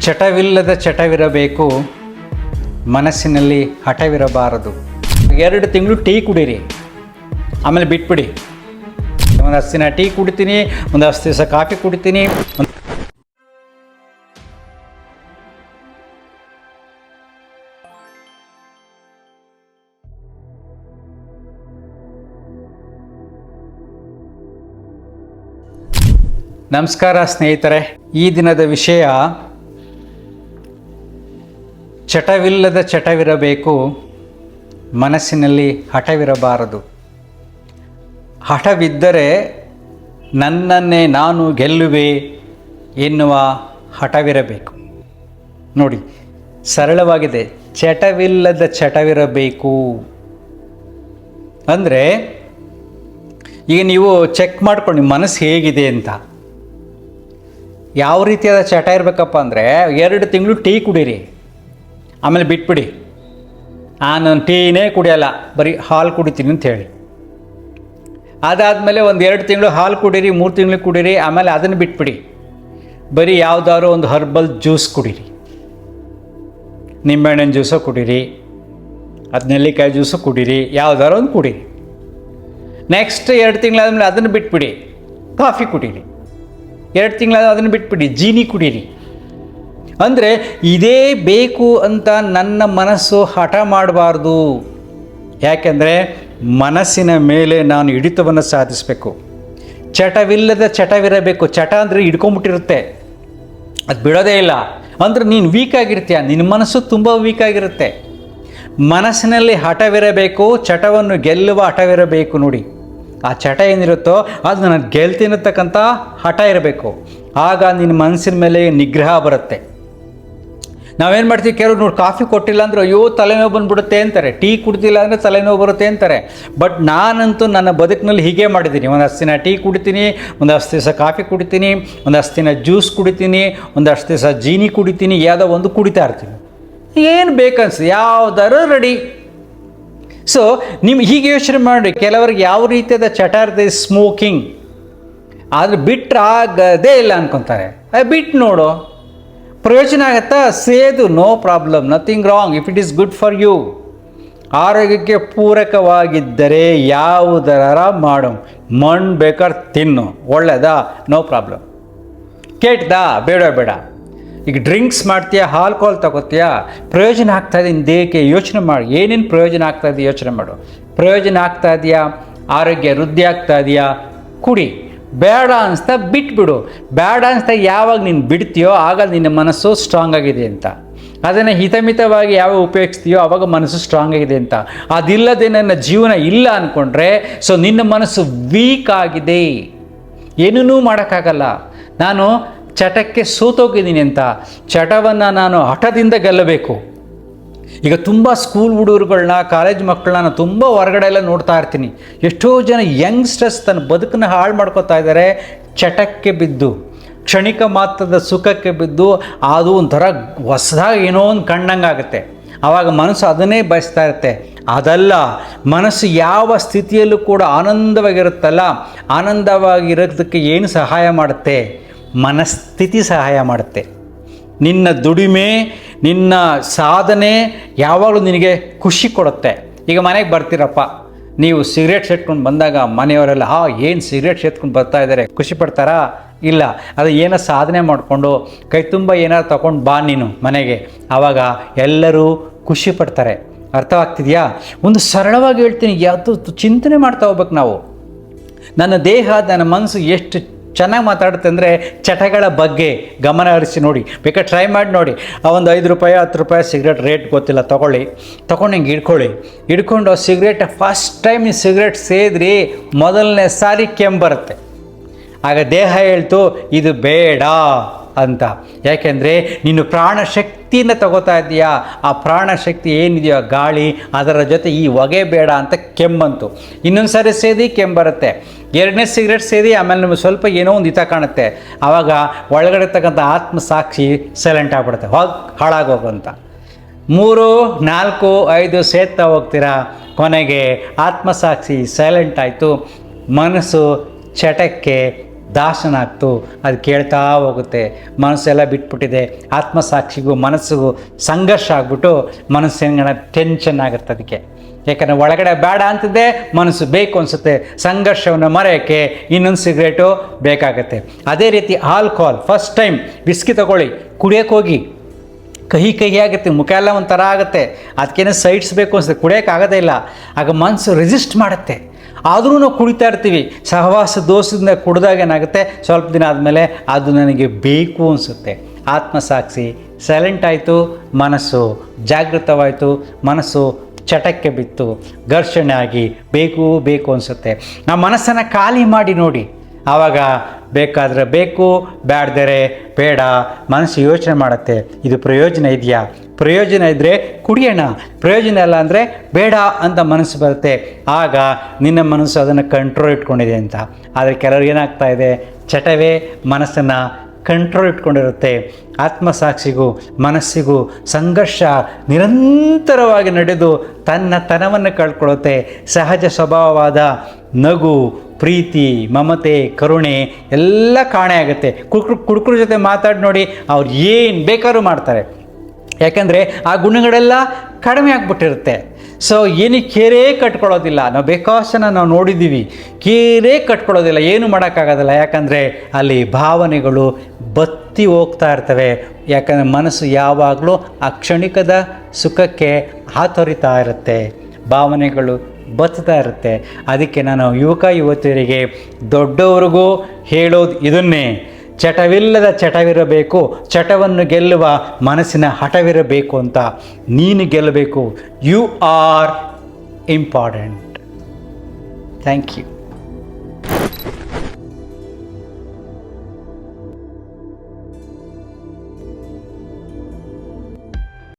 ಚಟವಿಲ್ಲದ ಚಟವಿರಬೇಕು, ಮನಸ್ಸಿನಲ್ಲಿ ಹಠವಿರಬಾರದು. 2 ತಿಂಗಳು ಟೀ ಕುಡೀರಿ, ಆಮೇಲೆ ಬಿಟ್ಬಿಡಿ. ಒಂದು 10 ದಿನ ಟೀ ಕುಡಿತೀನಿ, ಒಂದು 10 ದಿವಸ ಕಾಫಿ ಕುಡಿತೀನಿ. ನಮಸ್ಕಾರ ಸ್ನೇಹಿತರೆ, ಈ ದಿನದ ವಿಷಯ ಚಟವಿಲ್ಲದ ಚಟವಿರಬೇಕು, ಮನಸ್ಸಿನಲ್ಲಿ ಹಠವಿರಬಾರದು. ಹಠವಿದ್ದರೆ ನನ್ನನ್ನೇ ನಾನು ಗೆಲ್ಲುವೆ ಎನ್ನುವ ಹಠವಿರಬೇಕು. ನೋಡಿ, ಸರಳವಾಗಿದೆ. ಚಟವಿಲ್ಲದ ಚಟವಿರಬೇಕು ಅಂದರೆ ಈಗ ನೀವು ಚೆಕ್ ಮಾಡ್ಕೊಂಡು ಮನಸ್ಸು ಹೇಗಿದೆ ಅಂತ. ಯಾವ ರೀತಿಯಾದ ಚಟ ಇರಬೇಕಪ್ಪ ಅಂದರೆ 2 ತಿಂಗಳು ಟೀ ಕುಡೀರಿ, ಆಮೇಲೆ ಬಿಟ್ಬಿಡಿ. ನಾನು ಟೀನೇ ಕುಡಿಯೋಲ್ಲ, ಬರೀ ಹಾಲು ಕುಡಿತೀನಿ ಅಂತ ಹೇಳಿ. ಅದಾದಮೇಲೆ ಒಂದು 2 ತಿಂಗಳು ಹಾಲು ಕುಡೀರಿ, 3 ತಿಂಗಳು ಕುಡೀರಿ, ಆಮೇಲೆ ಅದನ್ನು ಬಿಟ್ಬಿಡಿ. ಬರೀ ಯಾವುದಾದ್ರು ಒಂದು ಹರ್ಬಲ್ ಜ್ಯೂಸ್ ಕುಡೀರಿ. ನಿಂಬೆಹಣ್ಣಿನ ಜ್ಯೂಸು ಕುಡೀರಿ, ಅದು ನೆಲ್ಲಿಕಾಯಿ ಜ್ಯೂಸು ಕುಡೀರಿ, ಯಾವುದಾದ್ರು ಒಂದು ಕುಡೀರಿ. ನೆಕ್ಸ್ಟ್ 2 ತಿಂಗಳಾದಮೇಲೆ ಅದನ್ನು ಬಿಟ್ಬಿಡಿ, ಕಾಫಿ ಕುಡೀರಿ. 2 ತಿಂಗಳಾದ ಅದನ್ನು ಬಿಟ್ಬಿಡಿ, ಜೀನಿ ಕುಡೀರಿ. ಅಂದರೆ ಇದೇ ಬೇಕು ಅಂತ ನನ್ನ ಮನಸ್ಸು ಹಠ ಮಾಡಬಾರ್ದು. ಯಾಕೆಂದರೆ ಮನಸ್ಸಿನ ಮೇಲೆ ನಾನು ಹಿಡಿತವನ್ನು ಸಾಧಿಸಬೇಕು. ಚಟವಿಲ್ಲದ ಚಟವಿರಬೇಕು. ಚಟ ಅಂದರೆ ಹಿಡ್ಕೊಂಬಿಟ್ಟಿರುತ್ತೆ, ಅದು ಬಿಡೋದೇ ಇಲ್ಲ. ಅಂದರೆ ನೀನು ವೀಕ್ ಆಗಿರ್ತೀಯ, ನಿನ್ನ ಮನಸ್ಸು ತುಂಬ ವೀಕ್ ಆಗಿರುತ್ತೆ. ಮನಸ್ಸಿನಲ್ಲಿ ಹಠವಿರಬೇಕು, ಚಟವನ್ನು ಗೆಲ್ಲುವ ಹಠವಿರಬೇಕು. ನೋಡಿ, ಆ ಚಟ ಏನಿರುತ್ತೋ ಅದು ನಾನು ಗೆಲ್ತಿನ್ನತಕ್ಕಂಥ ಹಠ ಇರಬೇಕು. ಆಗ ನಿನ್ನ ಮನಸ್ಸಿನ ಮೇಲೆ ನಿಗ್ರಹ ಬರುತ್ತೆ. ನಾವೇನು ಮಾಡ್ತೀವಿ, ಕೆಲವರು ನೋಡಿ ಕಾಫಿ ಕೊಟ್ಟಿಲ್ಲ ಅಂದರೆ ಅಯ್ಯೋ ತಲೆನೋವು ಬಂದುಬಿಡುತ್ತೆ ಅಂತಾರೆ, ಟೀ ಕುಡ್ತಿಲ್ಲ ಅಂದರೆ ತಲೆನೋವು ಬರುತ್ತೆ ಅಂತಾರೆ. ಬಟ್ ನಾನಂತೂ ನನ್ನ ಬದುಕಿನಲ್ಲಿ ಹೀಗೆ ಮಾಡಿದ್ದೀನಿ. ಒಂದು 10 ದಿನ ಟೀ ಕುಡಿತೀನಿ, ಒಂದು 10 ದಿವಸ ಕಾಫಿ ಕುಡಿತೀನಿ, ಒಂದು 10 ದಿನ ಜ್ಯೂಸ್ ಕುಡಿತೀನಿ, ಒಂದು 10 ದಿವಸ ಜೀನಿ ಕುಡಿತೀನಿ, ಯಾವುದೋ ಒಂದು ಕುಡಿತಾ ಇರ್ತೀನಿ. ಏನು ಬೇಕನ್ನಿಸ್ತು ಯಾವುದಾದ್ರು ರೆಡಿ. ಸೊ ನಿಮ್ಮ ಹೀಗೆ ಯೋಚನೆ ಮಾಡಿ, ಕೆಲವರಿಗೆ ಯಾವ ರೀತಿಯಾದ ಚಟ ಇರ್ತದೆ, ಸ್ಮೋಕಿಂಗ್, ಆದರೆ ಬಿಟ್ಟರೆ ಆಗದೇ ಇಲ್ಲ ಅನ್ಕೊತಾರೆ. ಬಿಟ್ಟು ನೋಡು, ಪ್ರಯೋಜನ ಆಗುತ್ತಾ? ಸೇದು, no problem, nothing wrong if it is good for you. ಆರೋಗ್ಯಕ್ಕೆ ಪೂರಕವಾಗಿದ್ದರೆ ಯಾವುದರ ಮಾಡು, ಮಣ್ಣು ಬೇಕಾದ್ರೆ ತಿನ್ನು, ಒಳ್ಳೆಯದಾ, ನೋ ಪ್ರಾಬ್ಲಮ್. ಕೆಟ್ಟದಾ, ಬೇಡ ಬೇಡ. ಈಗ ಡ್ರಿಂಕ್ಸ್ ಮಾಡ್ತೀಯಾ, ಆಲ್ಕೋಹಾಲ್ ತಗೋತೀಯಾ, ಪ್ರಯೋಜನ ಆಗ್ತಾಯಿದೆ ನಿನ್ನ ದೇಹಕ್ಕೆ, ಯೋಚನೆ ಮಾಡಿ ಏನೇನು ಪ್ರಯೋಜನ ಆಗ್ತಾಯಿದೆ ಯೋಚನೆ ಮಾಡು. ಪ್ರಯೋಜನ ಆಗ್ತಾ ಇದೆಯಾ, ಆರೋಗ್ಯ ವೃದ್ಧಿ ಆಗ್ತಾ ಇದೆಯಾ, ಕುಡಿ. ಬೇಡ ಅನಿಸ್ತಾ ಬಿಟ್ಬಿಡು. ಬೇಡ ಅನಿಸ್ತಾ ಯಾವಾಗ ನೀನು ಬಿಡ್ತೀಯೋ ಆಗ ನಿನ್ನ ಮನಸ್ಸು ಸ್ಟ್ರಾಂಗ್ ಆಗಿದೆ ಅಂತ. ಅದನ್ನು ಹಿತಮಿತವಾಗಿ ಯಾವಾಗ ಉಪಯೋಗಿಸ್ತೀಯೋ ಆವಾಗ ಮನಸ್ಸು ಸ್ಟ್ರಾಂಗ್ ಆಗಿದೆ ಅಂತ. ಅದಿಲ್ಲದೆ ನನ್ನ ಜೀವನ ಇಲ್ಲ ಅಂದ್ಕೊಂಡ್ರೆ ಸೊ ನಿನ್ನ ಮನಸ್ಸು ವೀಕ್ ಆಗಿದೆ, ಏನೂ ಮಾಡೋಕ್ಕಾಗಲ್ಲ. ನಾನು ಚಟಕ್ಕೆ ಸೋತೋಗಿದ್ದೀನಿ ಅಂತ. ಚಟವನ್ನು ನಾನು ಹಠದಿಂದ ಗೆಲ್ಲಬೇಕು. ಈಗ ತುಂಬ ಸ್ಕೂಲ್ ಹುಡುಗರುಗಳನ್ನ, ಕಾಲೇಜ್ ಮಕ್ಕಳನ್ನ ನಾನು ತುಂಬ ಹೊರಗಡೆ ಎಲ್ಲ ನೋಡ್ತಾ ಇರ್ತೀನಿ. ಎಷ್ಟೋ ಜನ ಯಂಗ್ಸ್ಟರ್ಸ್ ತನ್ನ ಬದುಕನ್ನು ಹಾಳು ಮಾಡ್ಕೋತಾ ಇದ್ದಾರೆ, ಚಟಕ್ಕೆ ಬಿದ್ದು, ಕ್ಷಣಿಕ ಮಾತ್ರದ ಸುಖಕ್ಕೆ ಬಿದ್ದು. ಅದು ಒಂಥರ ಹೊಸದಾಗಿ ಏನೋ ಒಂದು ಕಂಡಂಗಾಗುತ್ತೆ. ಆವಾಗ ಮನಸ್ಸು ಅದನ್ನೇ ಬಯಸ್ತಾ ಇರುತ್ತೆ. ಅದಲ್ಲ, ಮನಸ್ಸು ಯಾವ ಸ್ಥಿತಿಯಲ್ಲೂ ಕೂಡ ಆನಂದವಾಗಿರುತ್ತಲ್ಲ, ಆನಂದವಾಗಿರೋದಕ್ಕೆ ಏನು ಸಹಾಯ ಮಾಡುತ್ತೆ? ಮನಸ್ಥಿತಿ ಸಹಾಯ ಮಾಡುತ್ತೆ. ನಿನ್ನ ದುಡಿಮೆ, ನಿನ್ನ ಸಾಧನೆ ಯಾವಾಗಲೂ ನಿನಗೆ ಖುಷಿ ಕೊಡುತ್ತೆ. ಈಗ ಮನೆಗೆ ಬರ್ತೀರಪ್ಪ, ನೀವು ಸಿಗರೇಟ್ ಸೇದ್ಕೊಂಡು ಬಂದಾಗ ಮನೆಯವರೆಲ್ಲ ಏನು ಸಿಗರೇಟ್ ಸೇದ್ಕೊಂಡು ಬರ್ತಾ ಇದ್ದಾರೆ, ಖುಷಿ ಪಡ್ತಾರಾ? ಇಲ್ಲ. ಅದು ಏನೋ ಸಾಧನೆ ಮಾಡಿಕೊಂಡು ಕೈ ತುಂಬ ಏನಾದ್ರು ತಗೊಂಡು ಬಾ ನೀನು ಮನೆಗೆ, ಆವಾಗ ಎಲ್ಲರೂ ಖುಷಿ ಪಡ್ತಾರೆ. ಅರ್ಥವಾಗ್ತಿದೆಯಾ? ಒಂದು ಸರಳವಾಗಿ ಹೇಳ್ತೀನಿ, ಯಾವುದು ಚಿಂತನೆ ಮಾಡ್ತಾ ಹೋಗ್ಬೇಕು ನಾವು. ನನ್ನ ದೇಹ, ನನ್ನ ಮನಸ್ಸು ಎಷ್ಟು ಚೆನ್ನಾಗಿ ಮಾತಾಡುತ್ತೆ ಅಂದರೆ ಚಟಗಳ ಬಗ್ಗೆ ಗಮನ ಹರಿಸಿ ನೋಡಿ. ಬೇಕಾದ್ರೆ ಟ್ರೈ ಮಾಡಿ ನೋಡಿ. ಆ ಒಂದು 5 ರೂಪಾಯಿ 10 ರೂಪಾಯಿ ಸಿಗರೇಟ್ ರೇಟ್ ಗೊತ್ತಿಲ್ಲ, ತೊಗೊಂಡು ಹಿಂಗೆ ಹಿಡ್ಕೊಂಡು ಸಿಗರೇಟ್ ಫಸ್ಟ್ ಟೈಮ್ ನೀವು ಸಿಗರೇಟ್ ಸೇದ್ರಿ, ಮೊದಲನೇ ಸಾರಿ ಕೆಮ್ಮು ಬರುತ್ತೆ. ಆಗ ದೇಹ ಹೇಳ್ತು ಇದು ಬೇಡ ಅಂತ. ಯಾಕೆಂದರೆ ನೀನು ಪ್ರಾಣಶಕ್ತಿಯಿಂದ ತಗೋತಾ ಇದ್ದೀಯಾ. ಆ ಪ್ರಾಣಶಕ್ತಿ ಏನಿದೆಯೋ ಗಾಳಿ, ಅದರ ಜೊತೆ ಈ ಹೊಗೆ ಬೇಡ ಅಂತ ಕೆಮ್ಮಂತು. ಇನ್ನೊಂದು ಸಾರಿ ಸೇದಿ ಕೆಮ್ಮು ಬರುತ್ತೆ. 2ನೇ ಸಿಗರೇಟ್ ಸೇದಿ ಆಮೇಲೆ ನಮಗೆ ಸ್ವಲ್ಪ ಏನೋ ಒಂದು ಹಿತ ಕಾಣುತ್ತೆ. ಆವಾಗ ಒಳಗಡೆ ತಕ್ಕಂಥ ಆತ್ಮಸಾಕ್ಷಿ ಸೈಲೆಂಟ್ ಆಗಿಬಿಡುತ್ತೆ, ಹಾಳಾಗೋಗಂತ. 3, 4, 5 ಸೇರ್ತಾ ಹೋಗ್ತೀರಾ, ಕೊನೆಗೆ ಆತ್ಮಸಾಕ್ಷಿ ಸೈಲೆಂಟ್ ಆಯಿತು, ಮನಸ್ಸು ಚಟಕ್ಕೆ ದಾಸನಾಗ್ತು ಅದು ಕೇಳ್ತಾ ಹೋಗುತ್ತೆ. ಮನಸ್ಸೆಲ್ಲ ಬಿಟ್ಬಿಟ್ಟಿದೆ, ಆತ್ಮಸಾಕ್ಷಿಗೂ ಮನಸ್ಸಿಗೂ ಸಂಘರ್ಷ ಆಗ್ಬಿಟ್ಟು ಮನಸ್ಸಿನ ಟೆನ್ಷನ್ ಆಗುತ್ತೆ. ಅದಕ್ಕೆ ಯಾಕಂದರೆ ಒಳಗಡೆ ಬೇಡ ಅಂತಿದ್ದೆ, ಮನಸ್ಸು ಬೇಕು ಅನಿಸುತ್ತೆ. ಸಂಘರ್ಷವನ್ನು ಮರೆಯೋಕ್ಕೆ ಇನ್ನೊಂದು ಸಿಗರೇಟು ಬೇಕಾಗತ್ತೆ. ಅದೇ ರೀತಿ ಆಲ್ಕೋಹಾಲ್, ಫಸ್ಟ್ ಟೈಮ್ ವಿಸ್ಕಿ ತಗೊಳ್ಳಿ, ಕುಡಿಯೋಕ್ಕೆ ಹೋಗಿ ಕಹಿ ಆಗುತ್ತೆ, ಮುಖ ಎಲ್ಲ ಒಂಥರ ಆಗುತ್ತೆ, ಅದಕ್ಕೇನೋ ಸೈಡ್ಸ್ ಬೇಕು ಅನಿಸುತ್ತೆ, ಕುಡಿಯೋಕ್ಕಾಗೋದೇ ಇಲ್ಲ. ಆಗ ಮನಸ್ಸು ರೆಸಿಸ್ಟ್ ಮಾಡುತ್ತೆ. ಆದರೂ ನಾವು ಕುಡಿತಾ ಇರ್ತೀವಿ. ಸಹವಾಸ ದೋಷದಿಂದ ಕುಡಿದಾಗ ಏನಾಗುತ್ತೆ, ಸ್ವಲ್ಪ ದಿನ ಆದಮೇಲೆ ಅದು ನನಗೆ ಬೇಕು ಅನಿಸುತ್ತೆ. ಆತ್ಮಸಾಕ್ಷಿ ಸೈಲೆಂಟ್ ಆಯಿತು, ಮನಸ್ಸು ಜಾಗೃತವಾಯಿತು, ಮನಸ್ಸು ಚಟಕ್ಕೆ ಬಿತ್ತು, ಘರ್ಷಣೆ ಆಗಿ ಬೇಕು ಅನಿಸುತ್ತೆ. ನಾವು ಮನಸ್ಸನ್ನು ಖಾಲಿ ಮಾಡಿ ನೋಡಿ, ಆವಾಗ ಬೇಕಾದರೆ ಬೇಕು, ಬೇಡದರೆ ಬೇಡ. ಮನಸ್ಸು ಯೋಚನೆ ಮಾಡುತ್ತೆ, ಇದು ಪ್ರಯೋಜನ ಇದೆಯಾ? ಪ್ರಯೋಜನ ಇದ್ದರೆ ಕುಡಿಯೋಣ, ಪ್ರಯೋಜನ ಇಲ್ಲ ಅಂದರೆ ಬೇಡ ಅಂತ ಮನಸ್ಸು ಬರುತ್ತೆ. ಆಗ ನಿನ್ನ ಮನಸ್ಸು ಅದನ್ನು ಕಂಟ್ರೋಲ್ ಇಟ್ಕೊಂಡಿದೆ ಅಂತ. ಆದರೆ ಕೆಲವ್ರಿಗೆ ಏನಾಗ್ತಾ ಇದೆ, ಚಟವೇ ಮನಸ್ಸನ್ನು ಕಂಟ್ರೋಲ್ ಇಟ್ಕೊಂಡಿರುತ್ತೆ. ಆತ್ಮಸಾಕ್ಷಿಗೂ ಮನಸ್ಸಿಗೂ ಸಂಘರ್ಷ ನಿರಂತರವಾಗಿ ನಡೆದು ತನವನ್ನು ಕಳ್ಕೊಳ್ಳುತ್ತೆ. ಸಹಜ ಸ್ವಭಾವವಾದ ನಗು, ಪ್ರೀತಿ, ಮಮತೆ, ಕರುಣೆ ಎಲ್ಲ ಕಾಣೆ ಆಗುತ್ತೆ. ಕುಡುಕರ ಜೊತೆ ಮಾತಾಡಿ ನೋಡಿ, ಅವ್ರು ಏನು ಬೇಕಾದ್ರೂ ಮಾಡ್ತಾರೆ. ಯಾಕೆಂದರೆ ಆ ಗುಣಗಳೆಲ್ಲ ಕಡಿಮೆ ಆಗಿಬಿಟ್ಟಿರುತ್ತೆ. ಸೊ ಏನಕ್ಕೆ ಕೇರೇ ಕಟ್ಕೊಳ್ಳೋದಿಲ್ಲ. ನಾವು ಬೇಕಾಸನ ನಾವು ನೋಡಿದ್ದೀವಿ, ಕೇರೇ ಕಟ್ಕೊಳ್ಳೋದಿಲ್ಲ, ಏನು ಮಾಡೋಕ್ಕಾಗೋದಿಲ್ಲ. ಯಾಕಂದರೆ ಅಲ್ಲಿ ಭಾವನೆಗಳು ಬತ್ತಿ ಹೋಗ್ತಾ ಇರ್ತವೆ. ಯಾಕಂದರೆ ಮನಸ್ಸು ಯಾವಾಗಲೂ ಆ ಕ್ಷಣಿಕದ ಸುಖಕ್ಕೆ ಹಾತೊರಿತಾ ಇರುತ್ತೆ, ಭಾವನೆಗಳು ಬತ್ತಾ ಇರುತ್ತೆ. ಅದಕ್ಕೆ ನಾನು ಯುವತಿಯರಿಗೆ, ದೊಡ್ಡವ್ರಿಗೂ ಹೇಳೋದು ಇದನ್ನೇ, ಚಟವಿಲ್ಲದ ಚಟವಿರಬೇಕು, ಚಟವನ್ನು ಗೆಲ್ಲುವ ಮನಸ್ಸಿನ ಹಠವಿರಬೇಕು ಅಂತ. ನೀನು ಗೆಲ್ಲಬೇಕು. You are important. Thank you.